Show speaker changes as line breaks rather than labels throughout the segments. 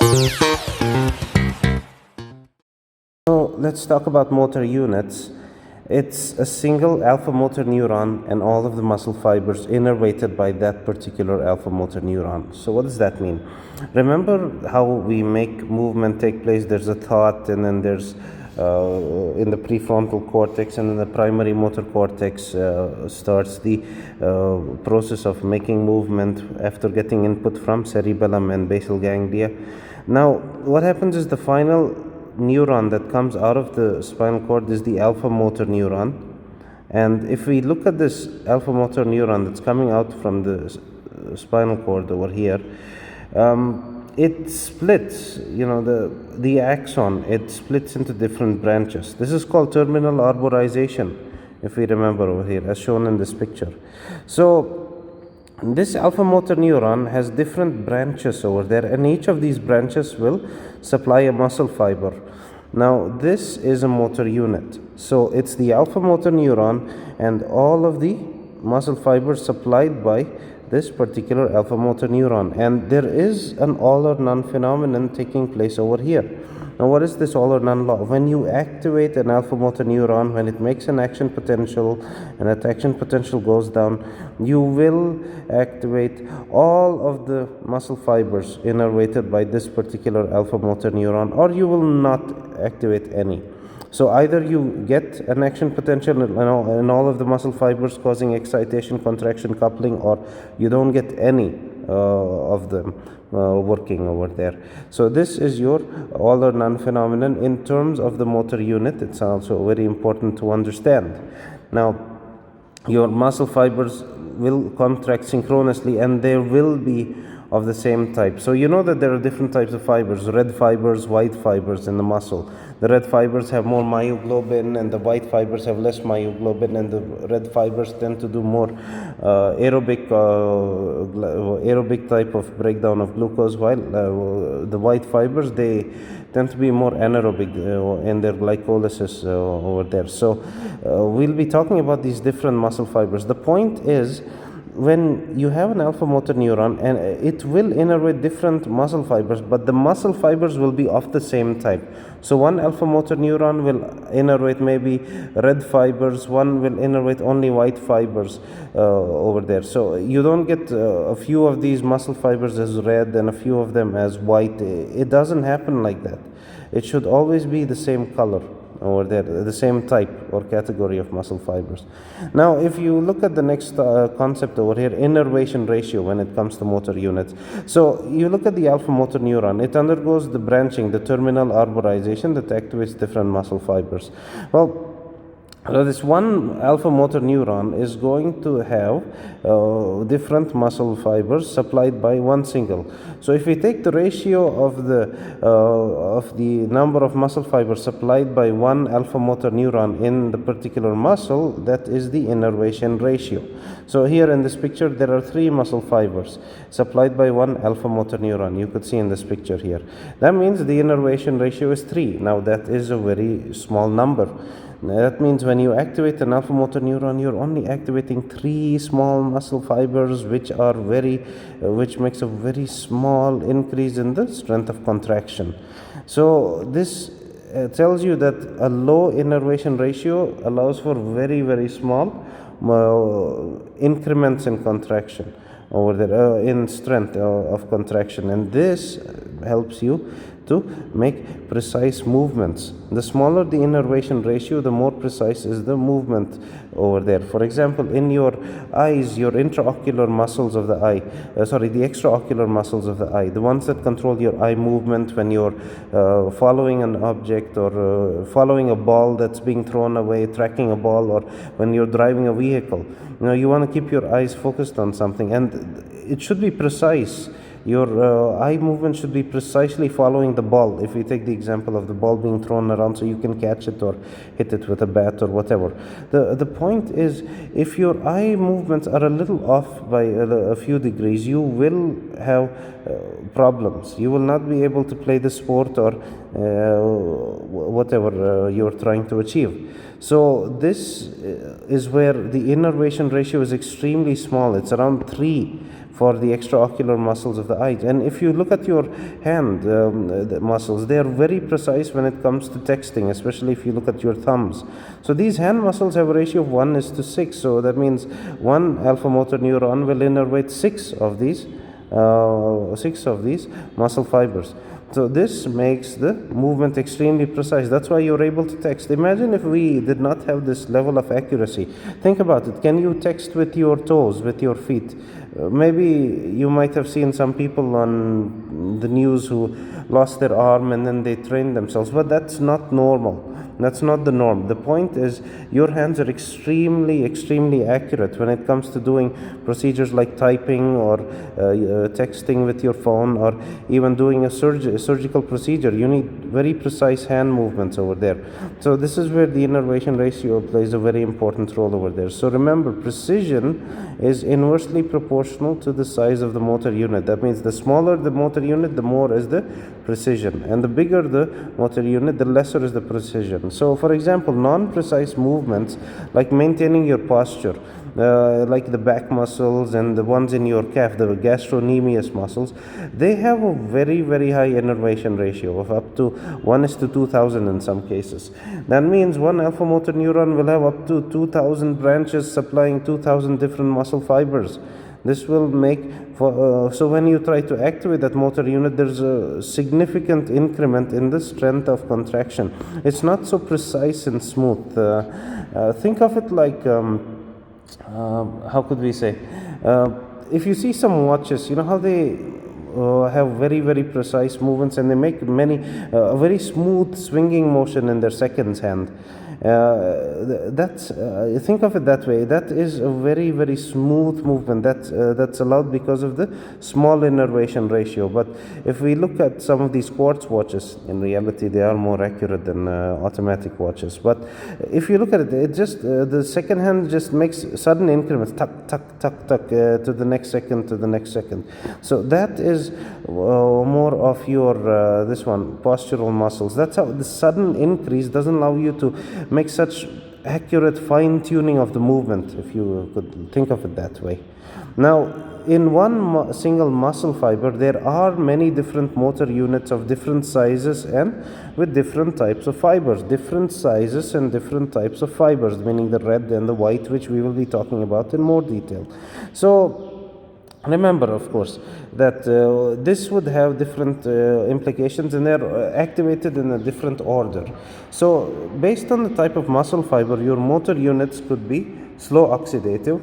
So let's talk about motor units. It's a single alpha motor neuron and all of the muscle fibers innervated by that particular alpha motor neuron. So what does that mean? Remember how we make movement take place? There's a thought, and then there's in the prefrontal cortex, and in the primary motor cortex starts the process of making movement after getting input from cerebellum and basal ganglia. Now what happens is the final neuron that comes out of the spinal cord is the alpha motor neuron. And if we look at this alpha motor neuron that's coming out from the spinal cord over here, it splits, the axon, it splits into different branches. This is called terminal arborization, if we remember over here, as shown in this picture. So this alpha motor neuron has different branches over there, and each of these branches will supply a muscle fiber. Now this is a motor unit, so it's the alpha motor neuron and all of the muscle fibers supplied by this particular alpha motor neuron, and there is an all or none phenomenon taking place over here. Now what is this all or none law? When you activate an alpha motor neuron, when it makes an action potential and that action potential goes down, you will activate all of the muscle fibers innervated by this particular alpha motor neuron, or you will not activate any. So either you get an action potential in all of the muscle fibers causing excitation, contraction, coupling, or you don't get any of them working over there. So this is your all or none phenomenon in terms of the motor unit. It's also very important to understand. Now your muscle fibers will contract synchronously, and they will be of the same type. So you know that there are different types of fibers: red fibers, white fibers in the muscle. The red fibers have more myoglobin and the white fibers have less myoglobin, and the red fibers tend to do more aerobic type of breakdown of glucose, while the white fibers, they tend to be more anaerobic in their glycolysis over there. So we'll be talking about these different muscle fibers. The point is, when you have an alpha motor neuron, and it will innervate different muscle fibers, but the muscle fibers will be of the same type. So one alpha motor neuron will innervate maybe red fibers, one will innervate only white fibers over there. So you don't get a few of these muscle fibers as red and a few of them as white. It doesn't happen like that. It should always be the same color over there, the same type or category of muscle fibers. Now if you look at the next concept over here, innervation ratio when it comes to motor units. So you look at the alpha motor neuron, it undergoes the branching, the terminal arborization that activates different muscle fibers. Well, this one alpha motor neuron is going to have different muscle fibers supplied by one single. So if we take the ratio of the number of muscle fibers supplied by one alpha motor neuron in the particular muscle, that is the innervation ratio. So here in this picture there are 3 muscle fibers supplied by one alpha motor neuron. You could see in this picture here. That means the innervation ratio is 3. Now that is a very small number. That means when you activate an alpha motor neuron, you're only activating 3 small muscle fibers, which makes a very small increase in the strength of contraction. So this tells you that a low innervation ratio allows for very, very small increments in contraction over there, in strength of contraction, and this helps you to make precise movements. The smaller the innervation ratio, the more precise is the movement over there. For example, in your eyes, your intraocular muscles of the eye, the extraocular muscles of the eye, the ones that control your eye movement when you're following an object, or following a ball that's being thrown away, tracking a ball, or when you're driving a vehicle. You want to keep your eyes focused on something, and it should be precise. Your eye movement should be precisely following the ball. If we take the example of the ball being thrown around so you can catch it or hit it with a bat or whatever. The point is, if your eye movements are a little off by a few degrees, you will have problems. You will not be able to play the sport or whatever you're trying to achieve. So this is where the innervation ratio is extremely small. It's around 3 for the extraocular muscles of the eye. And if you look at your hand the muscles, they are very precise when it comes to texting, especially if you look at your thumbs. So these hand muscles have a ratio of 1:6. So that means one alpha motor neuron will innervate six of these muscle fibers. So this makes the movement extremely precise. That's why you're able to text. Imagine if we did not have this level of accuracy. Think about it. Can you text with your toes, with your feet? Maybe you might have seen some people on the news who lost their arm and then they trained themselves, but that's not normal. That's not the norm. The point is your hands are extremely accurate when it comes to doing procedures like typing or texting with your phone, or even doing a surgical procedure. You need very precise hand movements over there. So this is where the innervation ratio plays a very important role over there. So remember, precision is inversely proportional to the size of the motor unit. That means the smaller the motor unit, the more is the precision, and the bigger the motor unit, the lesser is the precision. So for example, non-precise movements like maintaining your posture, like the back muscles and the ones in your calf, the gastrocnemius muscles, they have a very high innervation ratio of up to 1:2000 in some cases. That means one alpha motor neuron will have up to 2000 branches supplying 2000 different muscle fibers. This will make so when you try to activate that motor unit, there's a significant increment in the strength of contraction. It's not so precise and smooth. Think of it like how could we say, if you see some watches, you know how they have very precise movements, and they make many very smooth swinging motion in their seconds hand. That's think of it that way. That is a very smooth movement that's allowed because of the small innervation ratio. But if we look at some of these quartz watches, in reality they are more accurate than automatic watches. But if you look at it, it just the second hand just makes sudden increments, tuck to the next second. So that is more of your this one, postural muscles. That's how the sudden increase doesn't allow you to make such accurate fine tuning of the movement, if you could think of it that way. Now, in one single muscle fiber, there are many different motor units of different sizes and with different types of fibers. Different sizes and different types of fibers, meaning the red and the white, which we will be talking about in more detail. So remember, of course, that this would have different implications, and they're activated in a different order. So based on the type of muscle fiber, your motor units could be slow oxidative.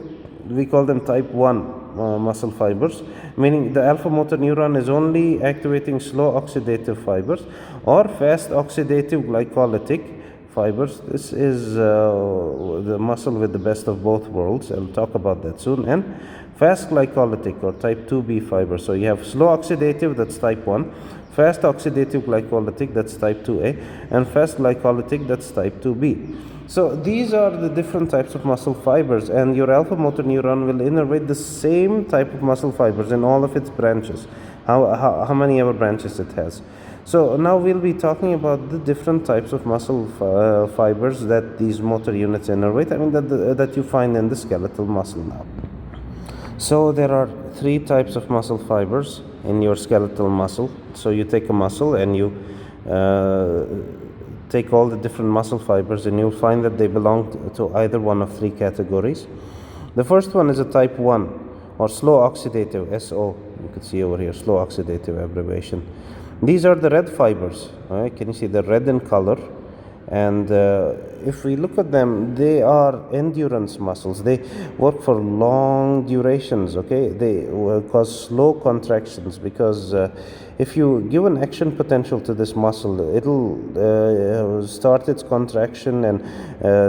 We call them type 1 muscle fibers, meaning the alpha motor neuron is only activating slow oxidative fibers, or fast oxidative glycolytic fibers. This is the muscle with the best of both worlds. I'll talk about that soon. And fast glycolytic, or type 2b fibers. So you have slow oxidative, that's type 1, fast oxidative glycolytic, that's type 2a, and fast glycolytic, that's type 2b. So these are the different types of muscle fibers, and your alpha motor neuron will innervate the same type of muscle fibers in all of its branches, how many ever branches it has. So now we'll be talking about the different types of muscle fibers that these motor units innervate, that you find in the skeletal muscle now. So there are three types of muscle fibers in your skeletal muscle. So you take a muscle and you take all the different muscle fibers, and you'll find that they belong to either one of three categories. The first one is a type 1, or slow oxidative, SO. You can see over here, slow oxidative abbreviation. These are the red fibers. Right? Can you see they're red in color? And if we look at them, they are endurance muscles. They work for long durations. Okay, they cause slow contractions, because if you give an action potential to this muscle, it'll start its contraction and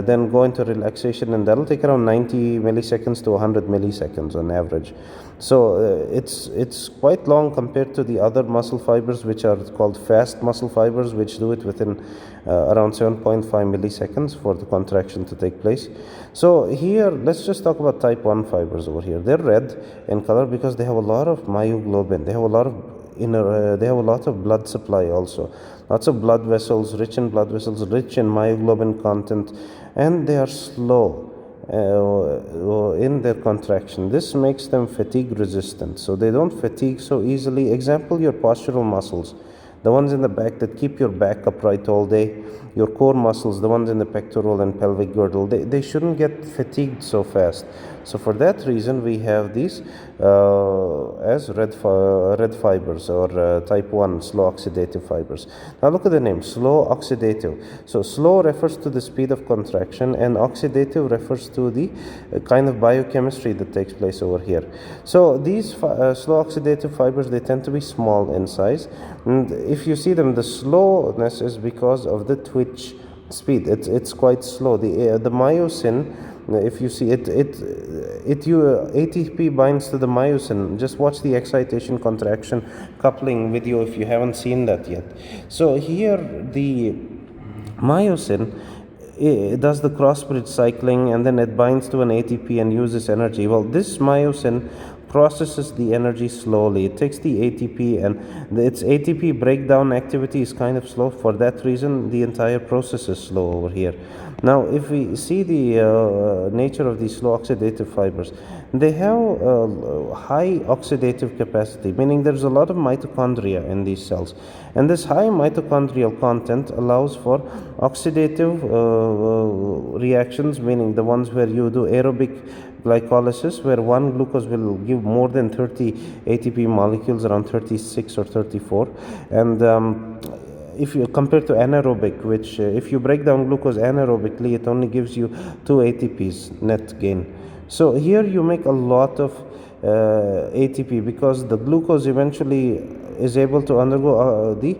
then go into relaxation, and that'll take around 90 milliseconds to 100 milliseconds on average. So it's quite long compared to the other muscle fibers, which are called fast muscle fibers, which do it within around 7.5 milliseconds for the contraction to take place. So here, let's just talk about type 1 fibers over here. They're red in color because they have a lot of myoglobin. They have a lot of blood supply also. Lots of blood vessels, rich in blood vessels, rich in myoglobin content, and they are slow. in their contraction. This makes them fatigue resistant, so they don't fatigue so easily. Example, your postural muscles, the ones in the back that keep your back upright all day, your core muscles, the ones in the pectoral and pelvic girdle, they shouldn't get fatigued so fast. So for that reason, we have these as red fibers, or type 1 slow oxidative fibers. Now look at the name, slow oxidative. So slow refers to the speed of contraction, and oxidative refers to the kind of biochemistry that takes place over here. So these slow oxidative fibers, they tend to be small in size, and if you see them, the slowness is because of the twitch speed. It's quite slow. The myosin, if you see ATP binds to the myosin. Just watch the excitation contraction coupling video if you haven't seen that yet. So here the myosin, it does the cross bridge cycling, and then it binds to an ATP and uses energy. Well, this myosin processes the energy slowly. It takes the ATP, and its ATP breakdown activity is kind of slow. For that reason, the entire process is slow over here. Now, if we see the nature of these slow oxidative fibers, they have high oxidative capacity, meaning there's a lot of mitochondria in these cells. And this high mitochondrial content allows for oxidative reactions, meaning the ones where you do aerobic glycolysis, where one glucose will give more than 30 ATP molecules, around 36 or 34. And if you compare to anaerobic, which if you break down glucose anaerobically, it only gives you 2 ATPs net gain. So here you make a lot of ATP, because the glucose eventually is able to undergo the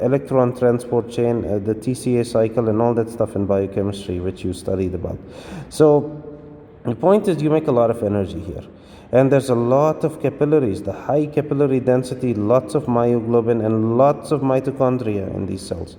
electron transport chain, the TCA cycle, and all that stuff in biochemistry, which you studied about. So the point is, you make a lot of energy here. And there's a lot of capillaries, the high capillary density, lots of myoglobin, and lots of mitochondria in these cells.